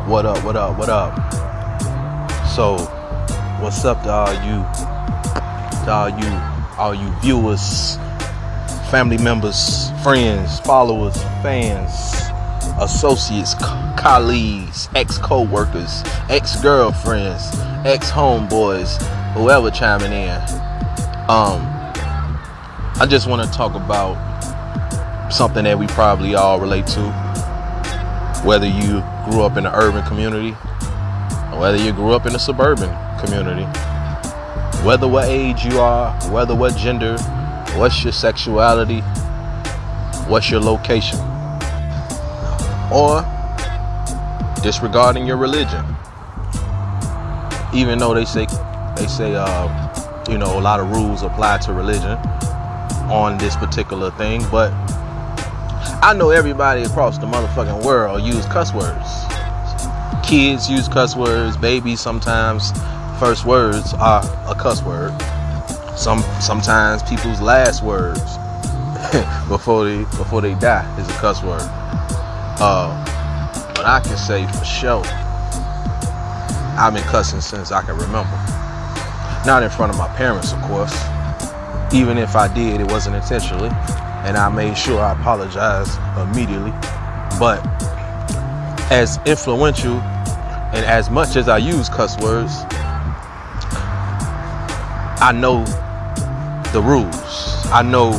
What up, what up, what up? So, what's up to all you viewers, family members, friends, followers, fans, associates, colleagues, ex-co-workers, ex-girlfriends, ex-homeboys, whoever chiming in. I just want to talk about something that we probably all relate to, whether you grew up in an urban community or whether you grew up in a suburban community, whether what age you are, whether what gender, what's your sexuality, what's your location, or disregarding your religion. Even though they say a lot of rules apply to religion on this particular thing, but I know everybody across the motherfucking world use cuss words. Kids use cuss words. Babies sometimes first words are a cuss word. Sometimes people's last words before they die is a cuss word. But I can say for sure, I've been cussing since I can remember. Not in front of my parents, of course. Even if I did, it wasn't intentionally. And I made sure I apologized immediately. But as influential and as much as I use cuss words, I know the rules. I know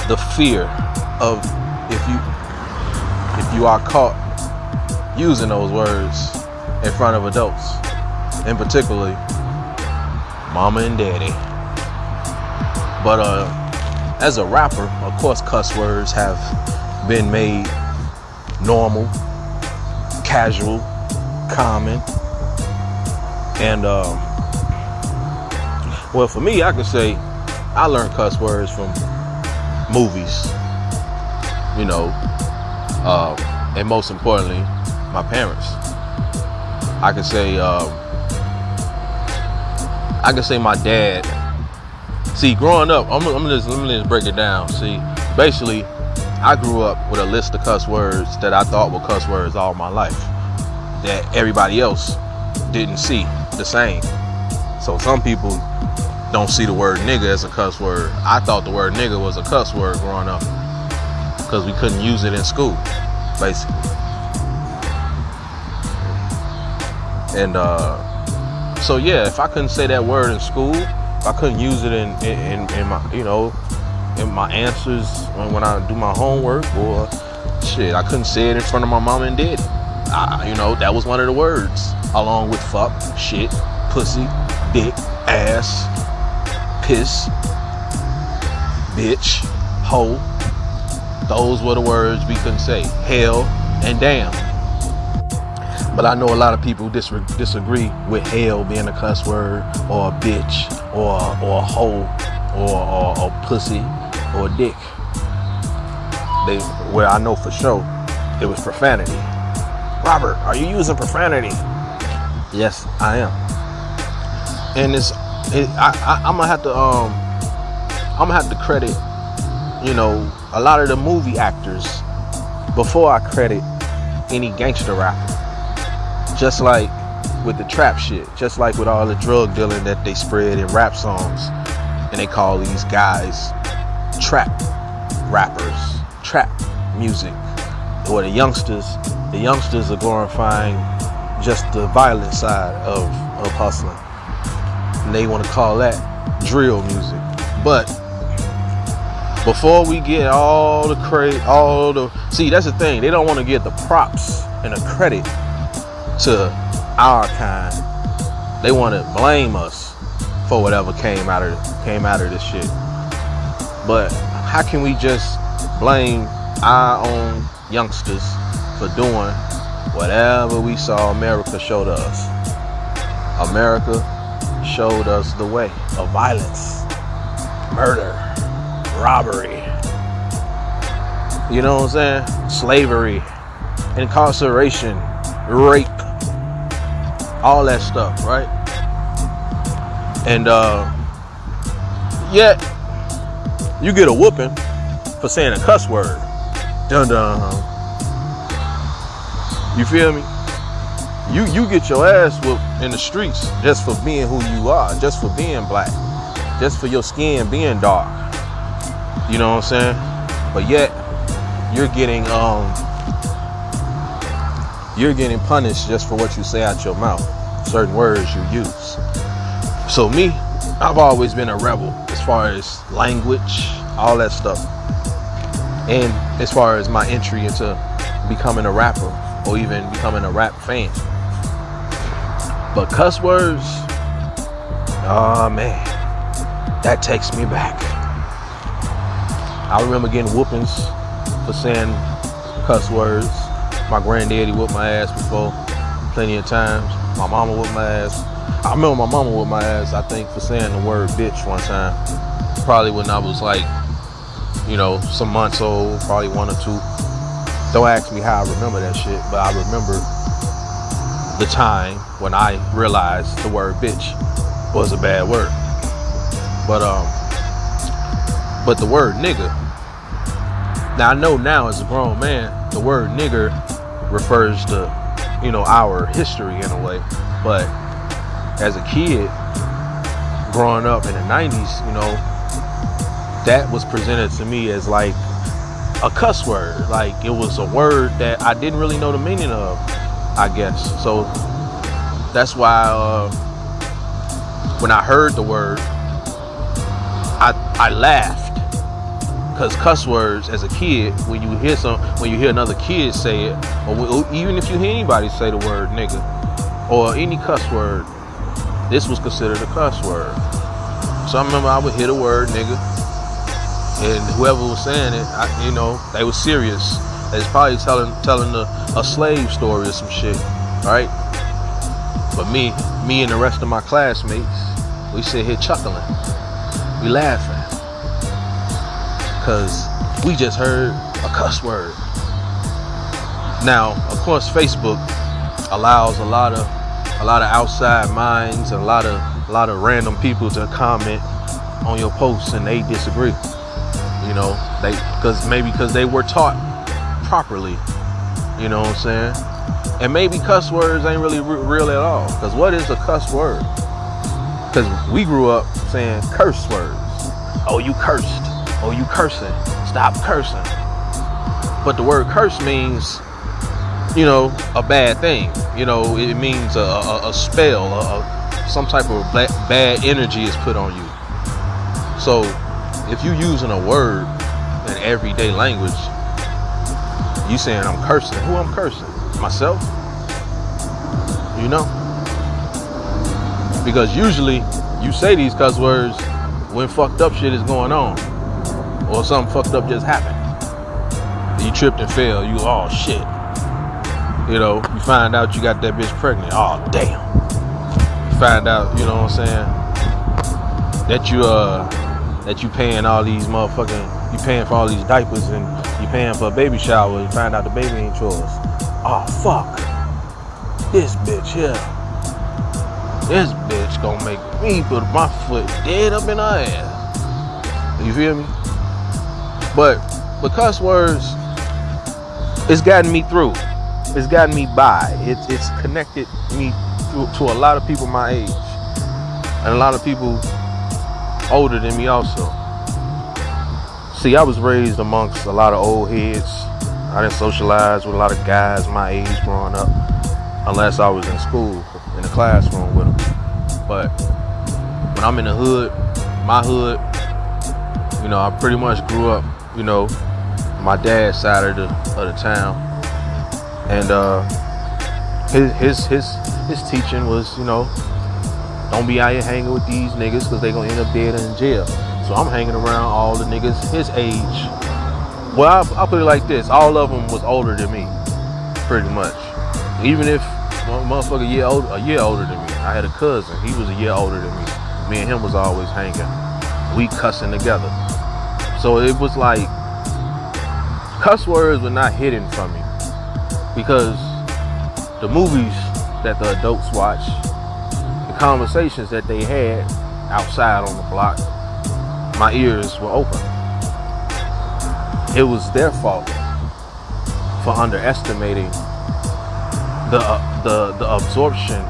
the fear of if you are caught using those words in front of adults, and particularly mama and daddy. But as a rapper, of course, cuss words have been made normal, casual, common, and well, for me, I could say I learned cuss words from movies, and most importantly, my parents. I could say my dad. See, growing up, let me just break it down. See, basically, I grew up with a list of cuss words that I thought were cuss words all my life, that everybody else didn't see the same. So some people don't see the word nigga as a cuss word. I thought the word nigga was a cuss word growing up because we couldn't use it in school, basically. And so yeah, if I couldn't say that word in school, if I couldn't use it in my in my answers when I do my homework, or shit, I couldn't say it in front of my mom and daddy. That was one of the words, along with fuck, shit, pussy, dick, ass, piss, bitch, hoe. Those were the words we couldn't say. Hell and damn. But I know a lot of people disagree with hell being a cuss word, or a bitch, or a hoe, or pussy, or dick. Where I know for sure it was profanity. Robert, are you using profanity? Yes, I am. And I'm gonna have to credit, a lot of the movie actors before I credit any gangster rapper. Just like with the trap shit, just like with all the drug dealing that they spread in rap songs, and they call these guys trap rappers, trap music, or the youngsters are glorifying just the violent side of hustling, and they want to call that drill music. But before we get see, that's the thing, they don't want to get the props and the credit to our kind. They want to blame us for whatever came out of this shit. But how can we just blame our own youngsters for doing whatever we saw America showed us? America showed us the way of violence, murder, robbery, you know what I'm saying? Slavery, incarceration, rape, all that stuff, right? And yet you get a whooping for saying a cuss word. Dun dun. You feel me? You get your ass whooped in the streets just for being who you are, just for being black, just for your skin being dark. You know what I'm saying? But yet you're getting punished just for what you say out your mouth, certain words you use. So me, I've always been a rebel as far as language, all that stuff. And as far as my entry into becoming a rapper or even becoming a rap fan. But cuss words, oh man, that takes me back. I remember getting whoopings for saying cuss words. My granddaddy whooped my ass before plenty of times. My mama whooped my ass. I remember my mama whooped my ass, I think, for saying the word bitch one time. Probably when I was like, some months old, probably 1 or 2. Don't ask me how I remember that shit, but I remember the time when I realized the word bitch was a bad word. But the word nigga, now I know now as a grown man, the word nigger refers to, our history in a way. But as a kid, growing up in the 90s, that was presented to me as like a cuss word. Like it was a word that I didn't really know the meaning of, I guess. So that's why when I heard the word, I laughed. Because cuss words as a kid, when you hear another kid say it, or even if you hear anybody say the word nigga or any cuss word, this was considered a cuss word. So I remember I would hear the word nigga, and whoever was saying it, they were serious. They was probably telling a slave story or some shit, right? But me and the rest of my classmates, we sit here chuckling, we laughing. Because we just heard a cuss word. Now, of course, Facebook allows a lot of outside minds and a lot of random people to comment on your posts, and they disagree. Because they were taught properly. You know what I'm saying? And maybe cuss words ain't really real at all. Because what is a cuss word? Because we grew up saying curse words. Oh, you cursed. Oh, you cursing. Stop cursing. But the word curse means, a bad thing. It means a spell, some type of bad energy is put on you. So if you using a word in everyday language, you saying I'm cursing. Who I'm cursing? Myself? Because usually you say these cuss words when fucked up shit is going on. Or something fucked up just happened. You tripped and fell. You, oh shit. You find out you got that bitch pregnant. Oh damn. You find out, you know what I'm saying, that you paying all these motherfucking, you paying for all these diapers and you paying for a baby shower. You find out the baby ain't yours. Oh fuck. This bitch here. This bitch gonna make me put my foot dead up in her ass. You feel me? But cuss words, it's gotten me through. It's gotten me by. It's connected me to a lot of people my age. And a lot of people older than me also. See, I was raised amongst a lot of old heads. I didn't socialize with a lot of guys my age growing up. Unless I was in school, in the classroom with them. But when I'm in the hood, my hood, I pretty much grew up, my dad's side of the town, and his teaching was, don't be out here hanging with these niggas because they gonna end up dead in jail. So I'm hanging around all the niggas his age. Well, I'll put it like this: all of them was older than me, pretty much. Even if one motherfucker a year older than me, I had a cousin. He was a year older than me. Me and him was always hanging. We cussing together. So it was like, cuss words were not hidden from me, because the movies that the adults watch, the conversations that they had outside on the block, my ears were open. It was their fault for underestimating the absorption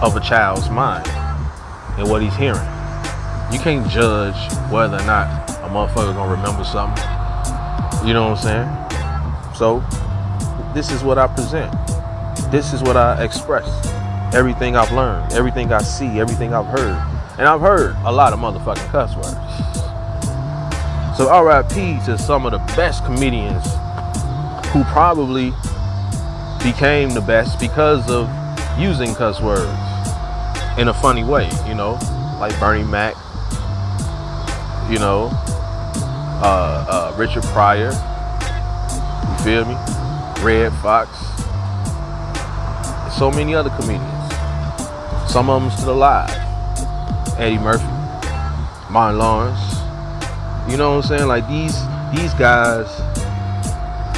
of a child's mind and what he's hearing. You can't judge whether or not a motherfucker gonna remember something. You know what I'm saying? So this is what I present. This is what I express. Everything I've learned, everything I see, everything I've heard. And I've heard a lot of motherfucking cuss words. So RIP to some of the best comedians who probably became the best because of using cuss words in a funny way, you know, like Bernie Mac, you know, Richard Pryor, you feel me? Red Fox, so many other comedians. Some of them still alive. Eddie Murphy, Martin Lawrence. You know what I'm saying? Like these guys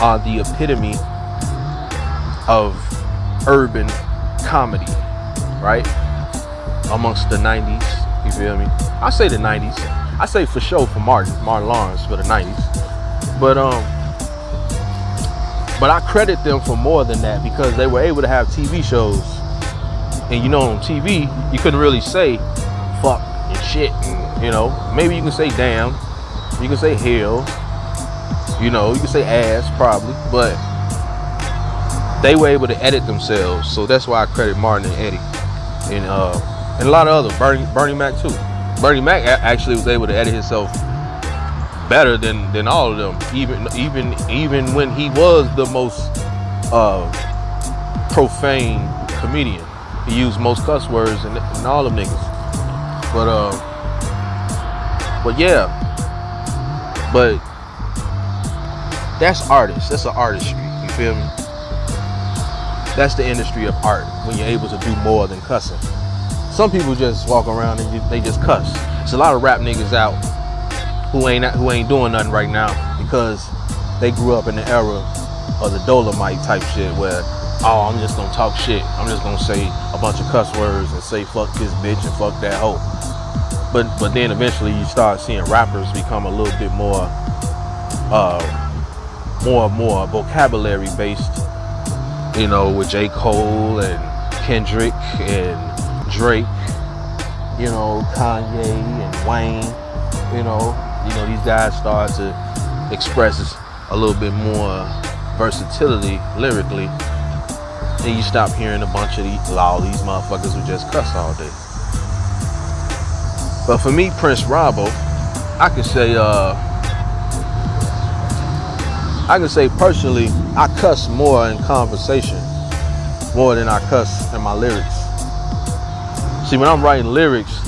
are the epitome of urban comedy, right? Amongst the 90s, you feel me? I say the 90s. I say for sure for Martin Lawrence for the 90s. But I credit them for more than that because they were able to have TV shows. And you know, on TV, you couldn't really say fuck and shit. And, you know, maybe you can say damn, you can say hell, you know, you can say ass probably, but they were able to edit themselves. So that's why I credit Martin and Eddie. And a lot of other, Bernie Mac too. Bernie Mac actually was able to edit himself better than all of them, even when he was the most profane comedian. He used most cuss words and all them niggas. But yeah, but that's artists. That's an artistry. You feel me? That's the industry of art when you're able to do more than cussing. Some people just walk around and they just cuss. There's a lot of rap niggas out who ain't doing nothing right now because they grew up in the era of the Dolomite type shit where, oh, I'm just gonna talk shit. I'm just gonna say a bunch of cuss words and say fuck this bitch and fuck that hoe. But then eventually you start seeing rappers become a little bit more vocabulary based, you know, with J. Cole and Kendrick and Drake, you know, Kanye and Wayne, you know, these guys start to express a little bit more versatility lyrically. And you stop hearing a bunch of all these motherfuckers who just cuss all day. But for me, Prince Robbo, I can say personally, I cuss more in conversation, more than I cuss in my lyrics. See, when I'm writing lyrics,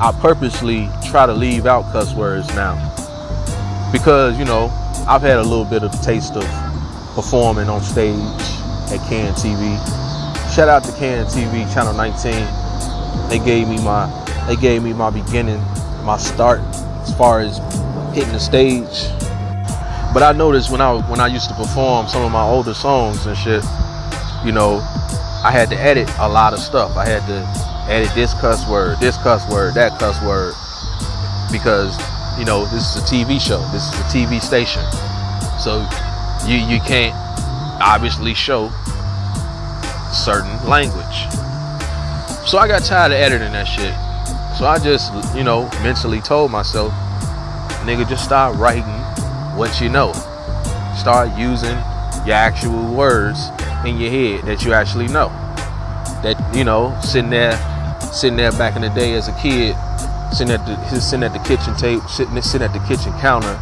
I purposely try to leave out cuss words now. Because, you know, I've had a little bit of taste of performing on stage at Can TV. Shout out to Can TV, Channel 19. They gave me my beginning, my start as far as hitting the stage. But I noticed when I used to perform some of my older songs and shit, you know, I had to edit a lot of stuff. I had to edit this cuss word, that cuss word, because, you know, this is a TV show, this is a TV station, so you can't obviously show certain language. So I got tired of editing that shit. So I just, you know, mentally told myself, nigga, just start writing what you know. Start using your actual words in your head that you actually know. That, you know, sitting there back in the day as a kid, sitting at the kitchen counter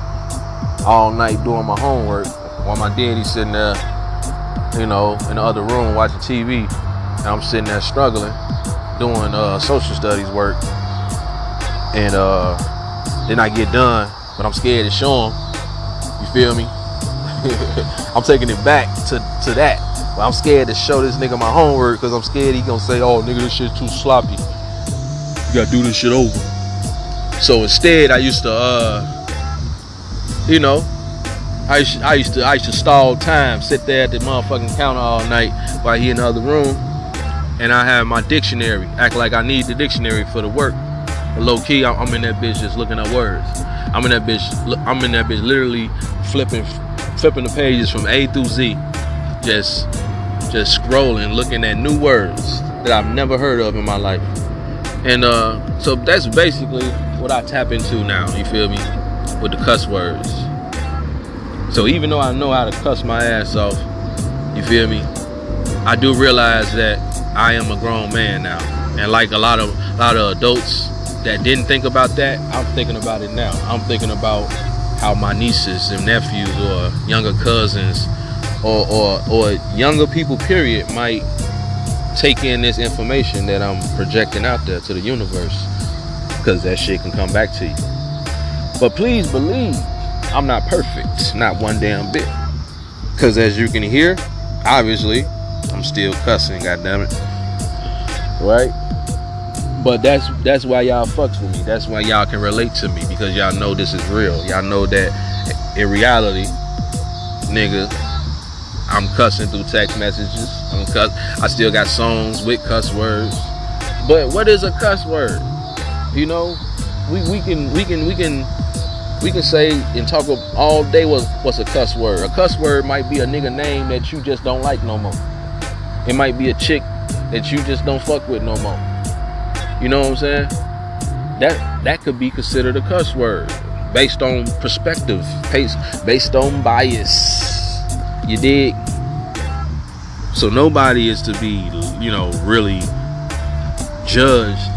all night doing my homework while my daddy's sitting there, you know, in the other room watching TV, and I'm sitting there struggling doing social studies work, and then I get done, but I'm scared to show him. You feel me? I'm taking it back to that. But I'm scared to show this nigga my homework because I'm scared he gonna say, oh nigga, this shit's too sloppy. You gotta do this shit over. So instead, I used to, you know, I used to stall time, sit there at the motherfucking counter all night while he in the other room, and I have my dictionary, act like I need the dictionary for the work. But low key, I'm in that bitch just looking at words. I'm in that bitch literally flipping the pages from A through Z, just just scrolling, looking at new words that I've never heard of in my life. And so that's basically what I tap into now, you feel me, with the cuss words. So even though I know how to cuss my ass off, you feel me, I do realize that I am a grown man now. And like a lot of adults that didn't think about that, I'm thinking about it now. I'm thinking about how my nieces and nephews or younger cousins or younger people period might take in this information that I'm projecting out there to the universe, because that shit can come back to you. But please believe I'm not perfect, not one damn bit, because as you can hear, obviously I'm still cussing, goddammit, right? But that's why y'all fucks with me. That's why y'all can relate to me, because y'all know this is real. Y'all know that in reality, nigga, I'm cussing through text messages. I still got songs with cuss words. But what is a cuss word? You know, we can say and talk all day what's a cuss word. A cuss word might be a nigga name that you just don't like no more. It might be a chick that you just don't fuck with no more. You know what I'm saying? That could be considered a cuss word based on perspective, based on bias. You dig? So nobody is to be, you know, really judged,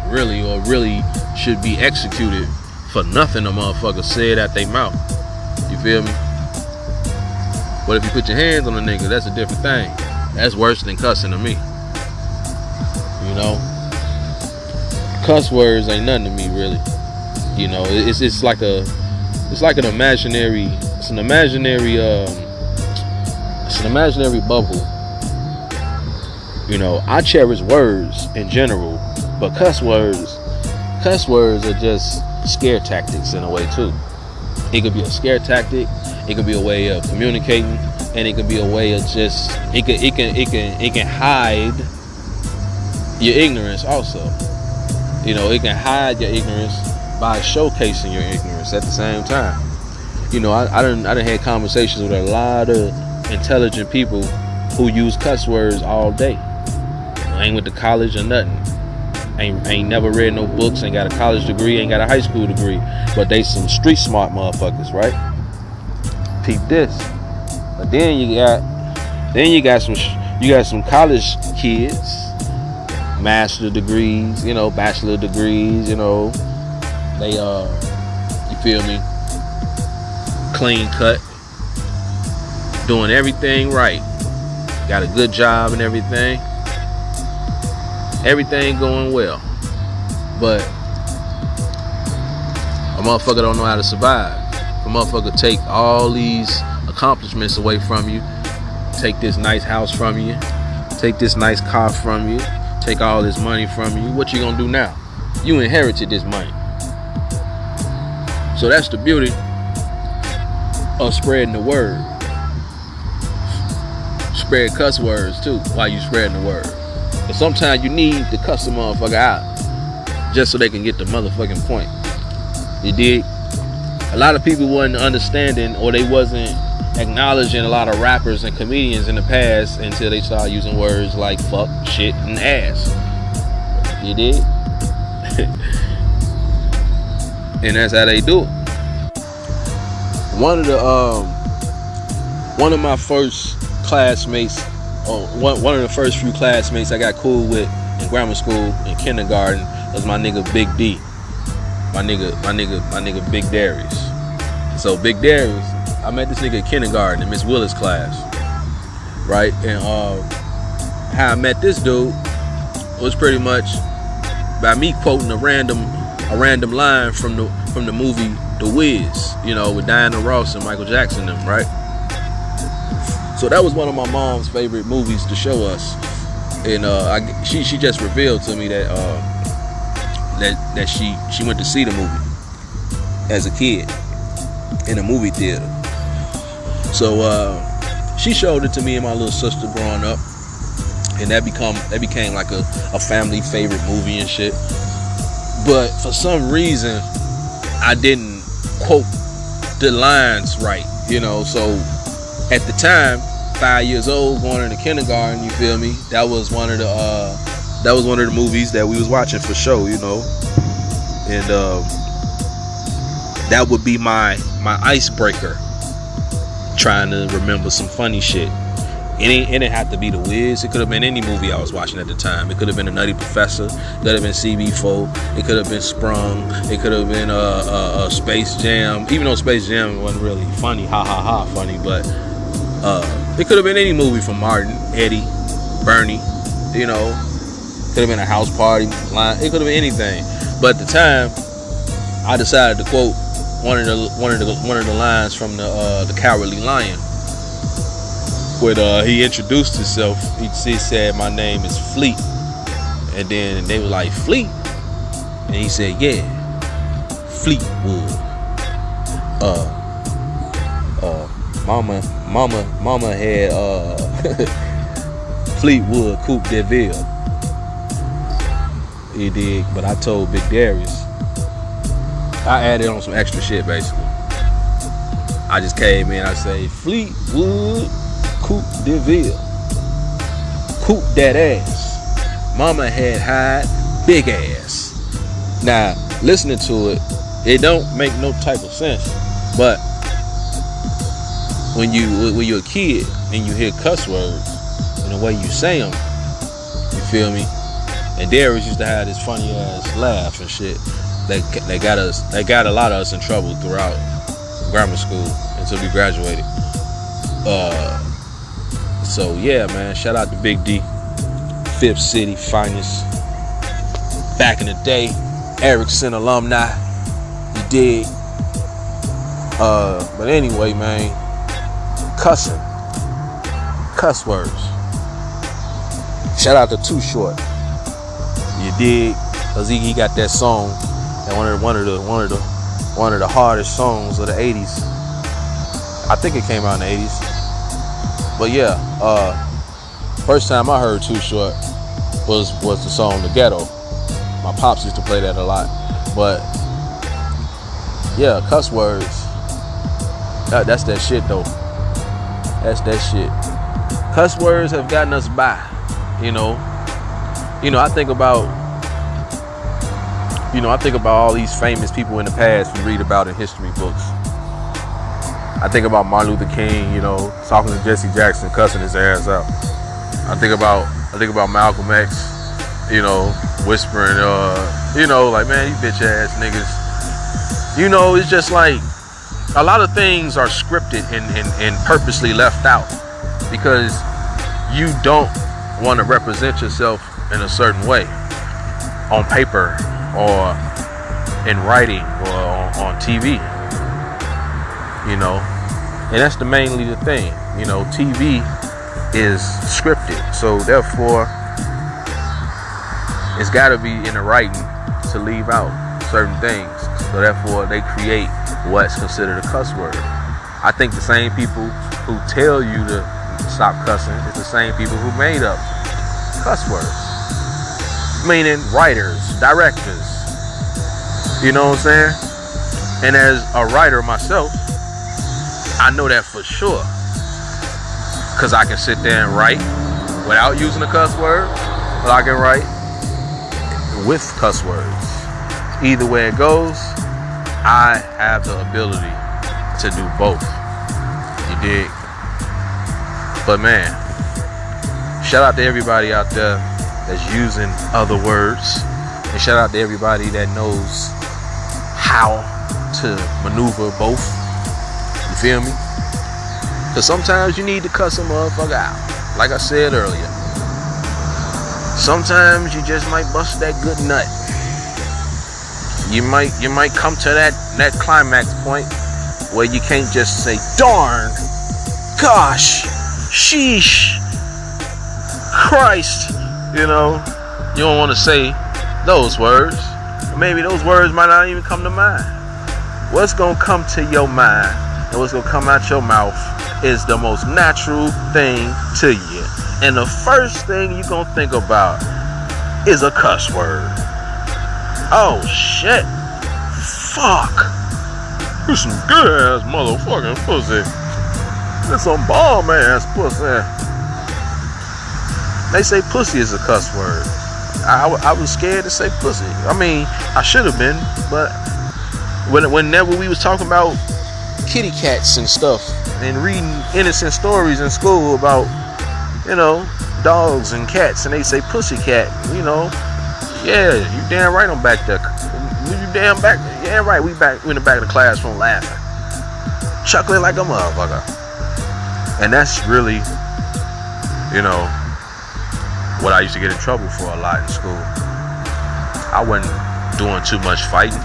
really, or really should be executed for nothing a motherfucker said out their mouth. You feel me? But if you put your hands on a nigga, that's a different thing. That's worse than cussing to me. You know? Cuss words ain't nothing to me, really. You know, it's like an imaginary bubble. You know, I cherish words in general, but cuss words are just scare tactics in a way too. It could be a scare tactic, it could be a way of communicating, and it could be a way of just it can hide your ignorance also. You know, it can hide your ignorance by showcasing your ignorance at the same time. You know, I done had conversations with a lot of intelligent people who use cuss words all day. I ain't went to college or nothing. Ain't never read no books, ain't got a college degree, ain't got a high school degree, but they some street smart motherfuckers, right? Peep this. But then you got some college kids, master degrees, you know, bachelor degrees, you know. They you feel me? Clean cut, doing everything right, got a good job and everything going well, but a motherfucker don't know how to survive. A motherfucker take all these accomplishments away from you, take this nice house from you, take this nice car from you, take all this money from you. What you gonna do now? You inherited this money. So that's the beauty of spreading the word. Spread cuss words too while you spreading the word. But sometimes you need to cuss the motherfucker out just so they can get the motherfucking point. You dig? A lot of people wasn't understanding, or they wasn't acknowledging a lot of rappers and comedians in the past until they started using words like fuck, shit, and ass. You dig? And that's how they do it. One of my first classmates, or one of the first few classmates I got cool with in grammar school, in kindergarten, was my nigga Big D. My nigga Big Darius. So Big Darius, I met this nigga in kindergarten in Miss Willis' class, right? And how I met this dude was pretty much by me quoting a random line from the movie The Wiz, you know, with Diana Ross and Michael Jackson them, right? So that was one of my mom's favorite movies to show us, and she just revealed to me that she went to see the movie as a kid in a movie theater. So she showed it to me and my little sister growing up, and that became like a family favorite movie and shit. But for some reason, I didn't quote the lines right, you know. So at the time, 5 years old, going into kindergarten. You feel me? That was one of the movies that we was watching for sure. You know, and that would be my icebreaker. Trying to remember some funny shit. It didn't have to be The Wiz. It could have been any movie I was watching at the time. It could have been The Nutty Professor. It could have been CB4. It could have been Sprung. It could have been Space Jam. Even though Space Jam wasn't really funny, funny, but it could have been any movie from Martin, Eddie, Bernie. You know, could have been a house party line. It could have been anything. But at the time, I decided to quote one of the lines from the Cowardly Lion. When he introduced himself, he said, "My name is Fleet," and then they were like, "Fleet," and he said, "Yeah, Fleetwood." Mama had Fleetwood Coupe de Ville. He did, but I told Big Darius. I added on some extra shit basically. I just came in. I say Fleetwood Coupe de Ville. Coupe that ass. Mama had high, big ass. Now, listening to it, it don't make no type of sense. But when you're a kid and you hear cuss words and the way you say them, you feel me? And Darius used to have this funny ass laugh and shit. They got a lot of us in trouble throughout grammar school until we graduated. So yeah, man, shout out to Big D, Fifth City finest. Back in the day, Erickson alumni. You dig? But anyway, man, cussing, cuss words. Shout out to Too Short. You dig? Cause he got that song, and one of the hardest songs of the '80s. I think it came out in the '80s. But yeah, first time I heard Too Short was the song "The Ghetto." My pops used to play that a lot. But yeah, cuss words. That's that shit though. That's that shit. Cuss words have gotten us by. You know, I think about all these famous people in the past we read about in history books. I think about Martin Luther King, talking to Jesse Jackson, cussing his ass out. I think about Malcolm X, whispering, like, man, you bitch ass niggas. It's just like a lot of things are scripted and purposely left out because you don't want to represent yourself in a certain way on paper or in writing or on TV. And that's mainly the thing. TV is scripted, so therefore it's got to be in the writing to leave out certain things. So therefore they create what's considered a cuss word. I think the same people who tell you to stop cussing is the same people who made up cuss words, meaning writers, directors. You know what I'm saying? And as a writer myself, I know that for sure, because I can sit there and write without using a cuss word, but I can write with cuss words. Either way it goes, I have the ability to do both. You dig? But man, shout out to everybody out there that's using other words, and shout out to everybody that knows how to maneuver both. You feel me? Because sometimes you need to cuss a motherfucker out. Like I said earlier, sometimes you just might bust that good nut. You might come to that climax point where you can't just say, darn, gosh, sheesh, Christ. You don't want to say those words. Maybe those words might not even come to mind. What's going to come to your mind and what's going to come out your mouth is the most natural thing to you. And the first thing you're going to think about is a cuss word. Oh, shit. Fuck. You some good ass motherfucking pussy. It's some bomb ass pussy. They say pussy is a cuss word. I was scared to say pussy. I mean, I should have been, but whenever we was talking about kitty cats and stuff and reading innocent stories in school about, you know, dogs and cats, and they say pussy cat, you know, yeah, you damn right I'm back there. You damn back, yeah right, we in the back of the classroom laughing, chuckling like a motherfucker. And that's really, you know, what I used to get in trouble for a lot in school. I wasn't doing too much fighting,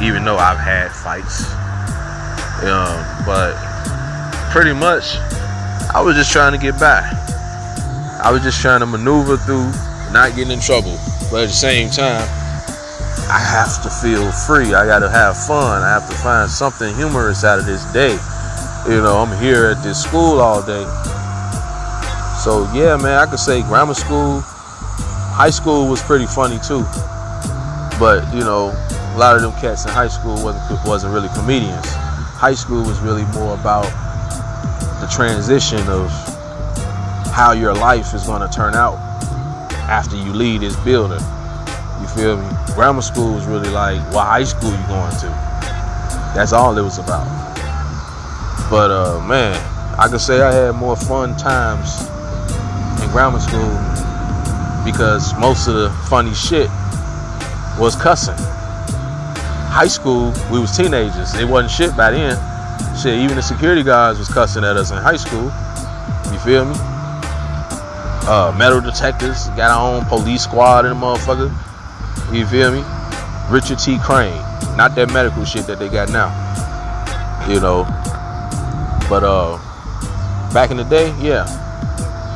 even though I've had fights. But pretty much, I was just trying to get by. I was just trying to maneuver through not getting in trouble. But at the same time, I have to feel free. I gotta have fun. I have to find something humorous out of this day. You know, I'm here at this school all day. So yeah, man, I could say grammar school, high school was pretty funny too. But you know, a lot of them cats in high school wasn't really comedians. High school was really more about the transition of how your life is going to turn out after you leave this building. You feel me? Grammar school was really like, what high school you going to? That's all it was about. But man, I could say I had more fun times in grammar school because most of the funny shit was cussing. High school, we was teenagers. It wasn't shit by then. Shit, even the security guards was cussing at us in high school. You feel me? Metal detectors, got our own police squad in the motherfucker. You feel me? Richard T. Crane. Not that medical shit that they got now. You know. But back in the day, yeah.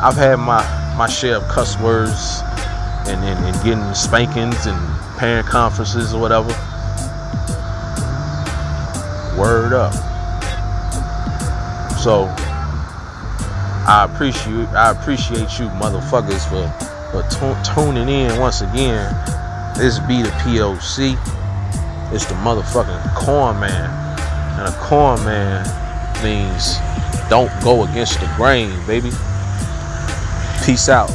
I've had my share of cuss words and getting spankings and parent conferences or whatever. Word up. So I appreciate you motherfuckers for tuning in once again. This be the POC. It's the motherfucking corn man. And a corn man means don't go against the grain, baby. Peace out.